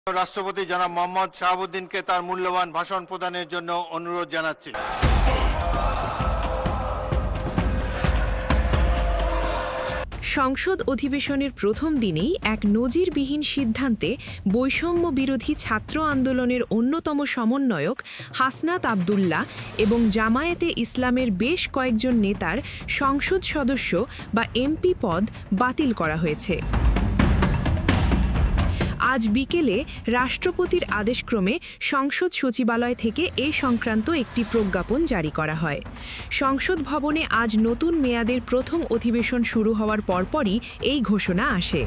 রাষ্ট্রপতি জনাব মোহাম্মদ শাহাবুদ্দিনকে তার মূল্যবান ভাষণ প্রদানের জন্য অনুরোধ জানাচ্ছি। সংসদ অধিবেশনের প্রথম দিনেই এক নজিরবিহীন সিদ্ধান্তে বৈষম্য বিরোধী ছাত্র আন্দোলনের অন্যতম সমন্বয়ক হাসনাত আবদুল্লাহ এবং জামায়াতে ইসলামের বেশ কয়েকজন নেতার সংসদ সদস্য বা এমপি পদ বাতিল করা হয়েছে। আজ বিকেলে রাষ্ট্রপতির আদেশক্রমে সংসদ সচিবালয় থেকে এ সংক্রান্ত একটি প্রজ্ঞাপন জারি করা হয়। সংসদ ভবনে আজ নতুন মেয়াদের প্রথম অধিবেশন শুরু হওয়ার পরপরই এই ঘোষণা আসে।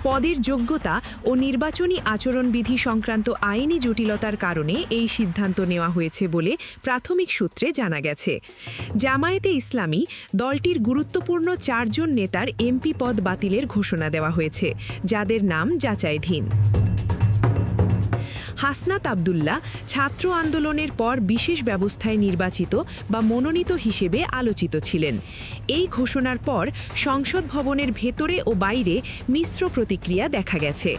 পদের যোগ্যতা ও নির্বাচনী আচরণবিধি সংক্রান্ত আইনি জটিলতার কারণে এই সিদ্ধান্ত নেওয়া হয়েছে বলে প্রাথমিক সূত্রে জানা গেছে। জামায়াতে ইসলামী দলটির গুরুত্বপূর্ণ 4 জন নেতার এমপি পদ বাতিলের ঘোষণা দেওয়া হয়েছে, যাদের নাম যাচাইধীন। হাসনাত আবদুল্লাহ ছাত্র আন্দোলনের পর বিশেষ ব্যবস্থায় নির্বাচিত বা মনোনীত হিসেবে আলোচিত ছিলেন। এই ঘোষণার পর সংসদ ভবনের ভেতরে ও বাইরে মিশ্র প্রতিক্রিয়া দেখা গেছে।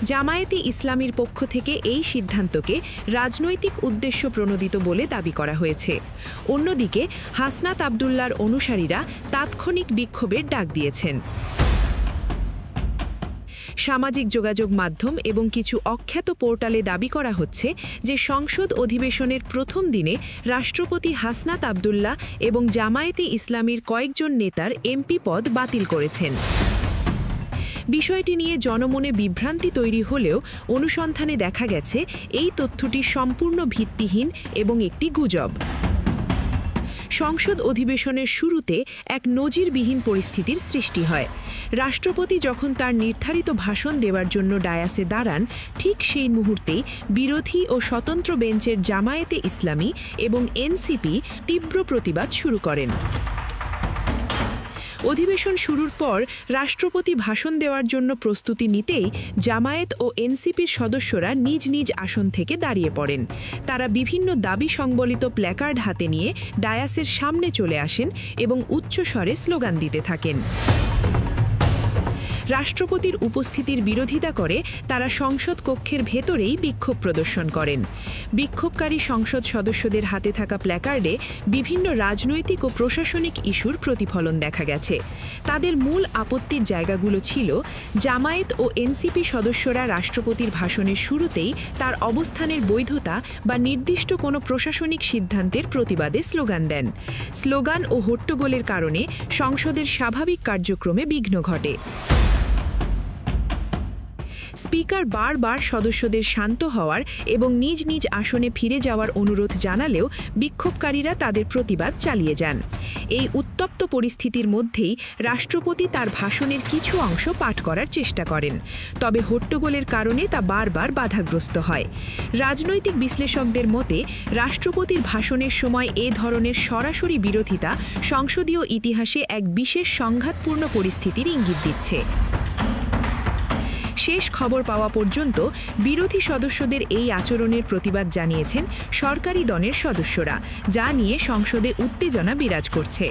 জামায়াতে ইসলামীর পক্ষ থেকে এই সিদ্ধান্তকে রাজনৈতিক উদ্দেশ্য প্রণোদিত বলে দাবি করা হয়েছে। অন্যদিকে হাসনাত আবদুল্লাহর অনুসারীরা তাৎক্ষণিক বিক্ষোভের ডাক দিয়েছেন। সামাজিক যোগাযোগ মাধ্যম এবং কিছু অখ্যাত পোর্টালে দাবি করা হচ্ছে যে সংসদ অধিবেশনের প্রথম দিনে রাষ্ট্রপতি হাসনাত আবদুল্লাহ এবং জামায়াতে ইসলামীর কয়েকজন নেতার এমপি পদ বাতিল করেছেন। বিষয়টি নিয়ে জনমনে বিভ্রান্তি তৈরি হলেও অনুসন্ধানে দেখা গেছে এই তথ্যটি সম্পূর্ণ ভিত্তিহীন এবং একটি গুজব। সংসদ অধিবেশনের শুরুতে এক নজিরবিহীন পরিস্থিতির সৃষ্টি হয়। রাষ্ট্রপতি যখন তার নির্ধারিত ভাষণ দেওয়ার জন্য ডায়াসে দাঁড়ান, ঠিক সেই মুহূর্তেই বিরোধী ও স্বতন্ত্র বেঞ্চের জামায়াতে ইসলামী এবং এনসিপি তীব্র প্রতিবাদ শুরু করেন। অধিবেশন শুরুর পর রাষ্ট্রপতি ভাষণ দেওয়ার জন্য প্রস্তুতি নিতেই জামায়াত ও এনসিপির সদস্যরা নিজ নিজ আসন থেকে দাঁড়িয়ে পড়েন। তারা বিভিন্ন দাবি সংবলিত প্ল্যাকার্ড হাতে নিয়ে ডায়াসের সামনে চলে আসেন এবং উচ্চস্বরে স্লোগান দিতে থাকেন। রাষ্ট্রপতির উপস্থিতির বিরোধিতা করে তারা সংসদ কক্ষের ভেতরেই বিক্ষোভ প্রদর্শন করেন। বিক্ষোভকারী সংসদ সদস্যদের হাতে থাকা প্ল্যাকার্ডে বিভিন্ন রাজনৈতিক ও প্রশাসনিক ইস্যুর প্রতিফলন দেখা গেছে। তাদের মূল আপত্তির জায়গাগুলো ছিল জামায়াত ও এনসিপি সদস্যরা রাষ্ট্রপতির ভাষণের শুরুতেই তার অবস্থানের বৈধতা বা নির্দিষ্ট কোনো প্রশাসনিক সিদ্ধান্তের প্রতিবাদে স্লোগান দেন। স্লোগান ও হট্টগোলের কারণে সংসদের স্বাভাবিক কার্যক্রমে বিঘ্ন ঘটে। স্পিকার বারবার সদস্যদের শান্ত হওয়ার এবং নিজ নিজ আসনে ফিরে যাওয়ার অনুরোধ জানালেও বিক্ষোভকারীরা তাদের প্রতিবাদ চালিয়ে যান। এই উত্তপ্ত পরিস্থিতির মধ্যেই রাষ্ট্রপতি তার ভাষণের কিছু অংশ পাঠ করার চেষ্টা করেন, তবে হট্টগোলের কারণে তা বারবার বাধাগ্রস্ত হয়। রাজনৈতিক বিশ্লেষকদের মতে রাষ্ট্রপতির ভাষণের সময় এ ধরনের সরাসরি বিরোধিতা সংসদীয় ইতিহাসে এক বিশেষ সংঘাতপূর্ণ পরিস্থিতির ইঙ্গিত দিচ্ছে। শেষ খবর পাওয়া পর্যন্ত বিরোধী সদস্যদের এই আচরণের প্রতিবাদ জানিয়েছেন সরকারি দলের সদস্যরা, যা নিয়ে সংসদে উত্তেজনা বিরাজ করছে।